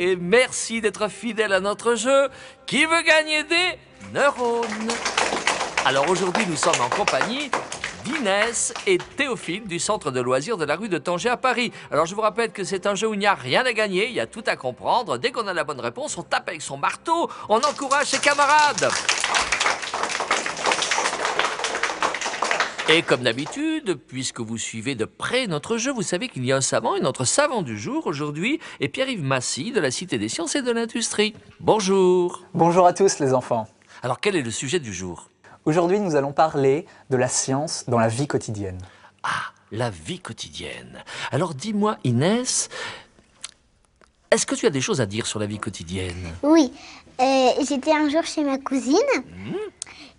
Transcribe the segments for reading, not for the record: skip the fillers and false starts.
et merci d'être fidèle à notre jeu. Qui veut gagner des neurones? Alors aujourd'hui, nous sommes en compagnie d'Inès et Théophile du centre de loisirs de la rue de Tanger à Paris. Alors je vous rappelle que c'est un jeu où il n'y a rien à gagner, il y a tout à comprendre. Dès qu'on a la bonne réponse, on tape avec son marteau, on encourage ses camarades. Et comme d'habitude, puisque vous suivez de près notre jeu, vous savez qu'il y a un savant et notre savant du jour aujourd'hui est Pierre-Yves Massy de la Cité des Sciences et de l'Industrie. Bonjour. Bonjour à tous les enfants. Alors quel est le sujet du jour? Aujourd'hui, nous allons parler de la science dans la vie quotidienne. Ah, la vie quotidienne. Alors dis-moi Inès, est-ce que tu as des choses à dire sur la vie quotidienne? Oui, j'étais un jour chez ma cousine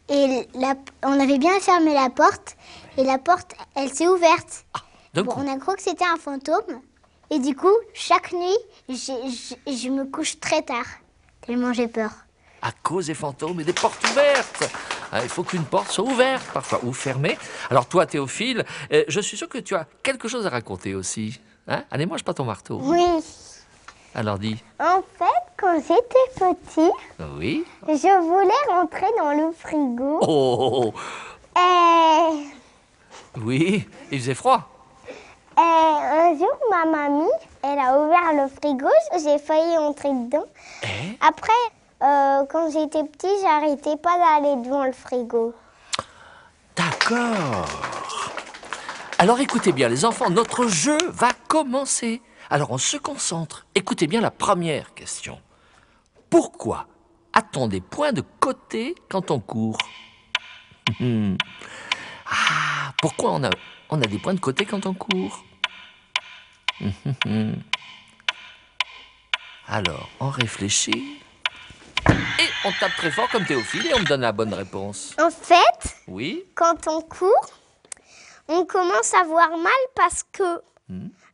et on avait bien fermé la porte et la porte, elle s'est ouverte. Bon, on a cru que c'était un fantôme et du coup, chaque nuit, je me couche très tard, tellement j'ai peur. à cause des fantômes et des portes ouvertes. Il faut qu'une porte soit ouverte, parfois, ou fermée. Alors toi, Théophile, je suis sûr que tu as quelque chose à raconter aussi. Hein? Allez, mange pas ton marteau. Oui. Alors dis. En fait, quand j'étais petit, Oui. je voulais rentrer dans le frigo. Oh. Et Oui, il faisait froid. un jour, ma mamie, elle a ouvert le frigo, j'ai failli entrer dedans. Après, quand j'étais petit, j'arrêtais pas d'aller devant le frigo. D'accord. Alors écoutez bien les enfants, notre jeu va commencer. Alors on se concentre. Écoutez bien la première question. Pourquoi a-t-on des points de côté quand on court? Ah, pourquoi on a des points de côté quand on court? Alors, on réfléchit. Et on tape très fort comme Théophile et on me donne la bonne réponse. En fait, Oui? quand on court, on commence à avoir mal parce que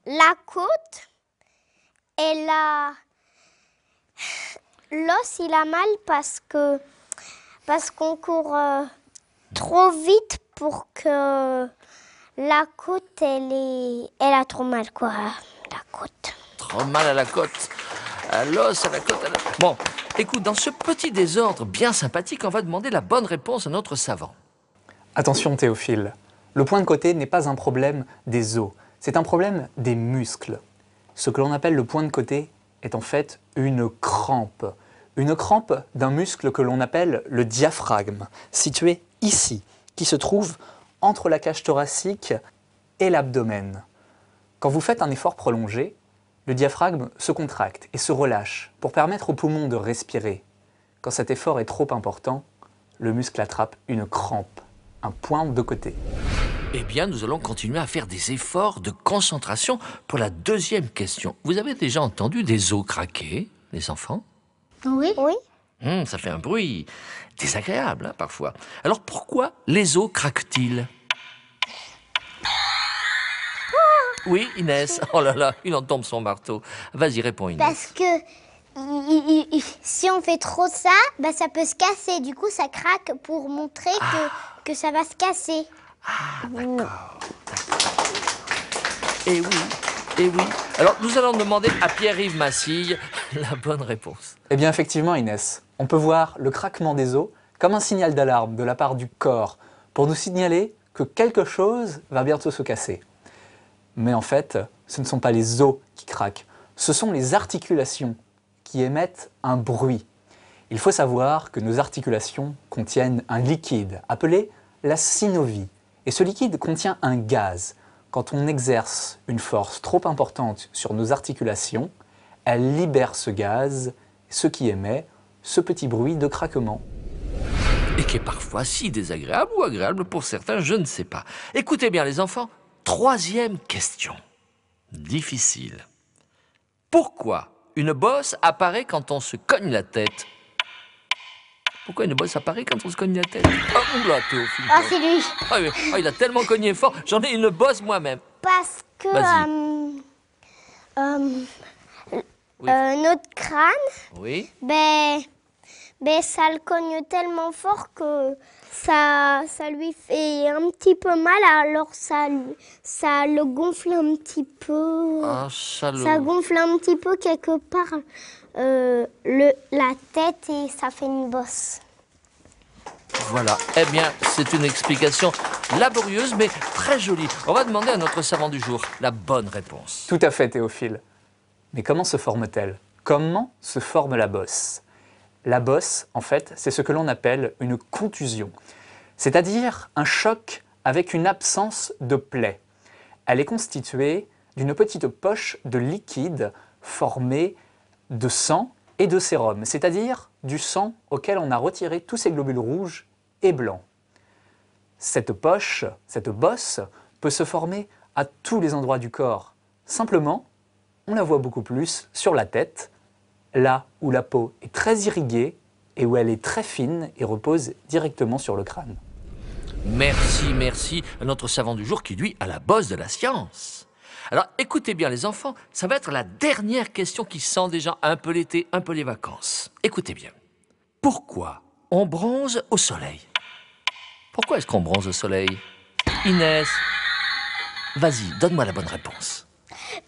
la côte, l'os, il a mal parce qu'on court trop vite pour que la côte, elle a trop mal, quoi, la côte. Trop mal à la côte, à l'os, à la côte, Bon, écoute, dans ce petit désordre bien sympathique, on va demander la bonne réponse à notre savant. Attention Théophile, le point de côté n'est pas un problème des os, c'est un problème des muscles. Ce que l'on appelle le point de côté est en fait une crampe. Une crampe d'un muscle que l'on appelle le diaphragme, situé ici, qui se trouve entre la cage thoracique et l'abdomen. Quand vous faites un effort prolongé, le diaphragme se contracte et se relâche pour permettre aux poumons de respirer. Quand cet effort est trop important, le muscle attrape une crampe, un point de côté. Eh bien, nous allons continuer à faire des efforts de concentration pour la deuxième question. Vous avez déjà entendu des os craquer, les enfants? Oui. Oui. Ça fait un bruit désagréable, hein, parfois. Alors, pourquoi les os craquent-ils? Oui, Inès. Oh là là, il en tombe son marteau. Vas-y, réponds, Inès. Parce que si on fait trop ça, bah, ça peut se casser. Du coup, ça craque pour montrer que ça va se casser. Ah, d'accord. Eh oui, eh oui. Alors, nous allons demander à Pierre-Yves Massy la bonne réponse. Eh bien effectivement Inès, on peut voir le craquement des os comme un signal d'alarme de la part du corps pour nous signaler que quelque chose va bientôt se casser. Mais en fait, ce ne sont pas les os qui craquent, ce sont les articulations qui émettent un bruit. Il faut savoir que nos articulations contiennent un liquide appelé la synovie. Et ce liquide contient un gaz. Quand on exerce une force trop importante sur nos articulations, elle libère ce gaz, ce qui émet ce petit bruit de craquement. Et qui est parfois si désagréable ou agréable pour certains, je ne sais pas. Écoutez bien les enfants, troisième question. Difficile. Pourquoi une bosse apparaît quand on se cogne la tête? Pourquoi une bosse apparaît quand on se cogne la tête? Oh, oula, Théophile. Ah, c'est lui. Il a tellement cogné fort, j'en ai une bosse moi-même. Parce que notre crâne, Oui. ça le cogne tellement fort que ça lui fait un petit peu mal, alors ça le gonfle un petit peu. Ah, salaud. Ça gonfle un petit peu quelque part la tête et ça fait une bosse. Voilà. Eh bien, c'est une explication laborieuse, mais très jolie. On va demander à notre savant du jour la bonne réponse. Tout à fait, Théophile. Mais comment se forme-t-elle? Comment se forme la bosse? La bosse, en fait, c'est ce que l'on appelle une contusion, c'est-à-dire un choc avec une absence de plaie. Elle est constituée d'une petite poche de liquide formée de sang et de sérum, c'est-à-dire du sang auquel on a retiré tous ces globules rouges et blancs. Cette poche, cette bosse, peut se former à tous les endroits du corps. Simplement, on la voit beaucoup plus sur la tête, là où la peau est très irriguée et où elle est très fine et repose directement sur le crâne. Merci à notre savant du jour qui, lui, a la bosse de la science. Alors, écoutez bien les enfants, ça va être la dernière question qui sent déjà un peu l'été, un peu les vacances. Écoutez bien. Pourquoi on bronze au soleil? Pourquoi est-ce qu'on bronze au soleil? Inès, vas-y, donne-moi la bonne réponse.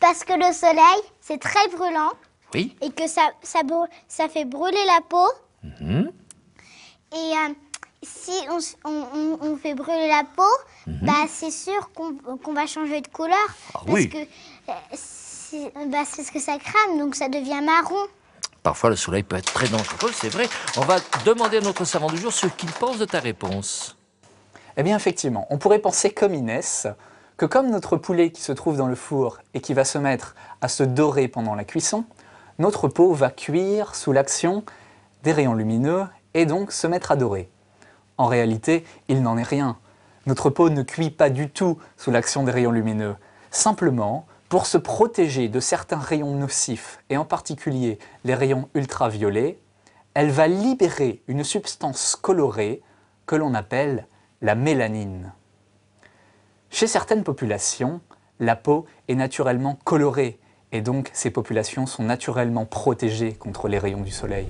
Parce que le soleil, c'est très brûlant. Oui? Et que ça fait brûler la peau. Et si on fait brûler la peau, bah, c'est sûr qu'on va changer de couleur. Ah parce oui. que c'est ce que ça crame, donc ça devient marron. Parfois, le soleil peut être très dangereux, c'est vrai. On va demander à notre savant du jour ce qu'il pense de ta réponse. Eh bien, effectivement, on pourrait penser comme Inès, que comme notre poulet qui se trouve dans le four et qui va se mettre à se dorer pendant la cuisson, notre peau va cuire sous l'action des rayons lumineux et donc se mettre à dorer. En réalité, il n'en est rien. Notre peau ne cuit pas du tout sous l'action des rayons lumineux. Simplement, pour se protéger de certains rayons nocifs, et en particulier les rayons ultraviolets, elle va libérer une substance colorée que l'on appelle la mélanine. Chez certaines populations, la peau est naturellement colorée et donc ces populations sont naturellement protégées contre les rayons du soleil.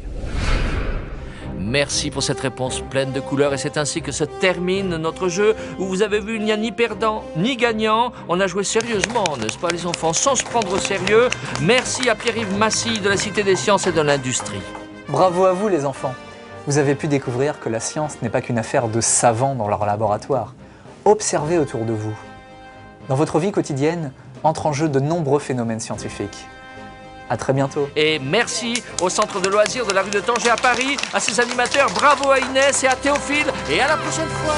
Merci pour cette réponse pleine de couleurs et c'est ainsi que se termine notre jeu où vous avez vu il n'y a ni perdant ni gagnant. On a joué sérieusement, n'est-ce pas les enfants, sans se prendre au sérieux. Merci à Pierre-Yves Massy de la Cité des Sciences et de l'Industrie. Bravo à vous les enfants. Vous avez pu découvrir que la science n'est pas qu'une affaire de savants dans leur laboratoire. Observez autour de vous. Dans votre vie quotidienne, entrent en jeu de nombreux phénomènes scientifiques. À très bientôt. Et merci au Centre de loisirs de la rue de Tanger à Paris, à ses animateurs, bravo à Inès et à Théophile, et à la prochaine fois.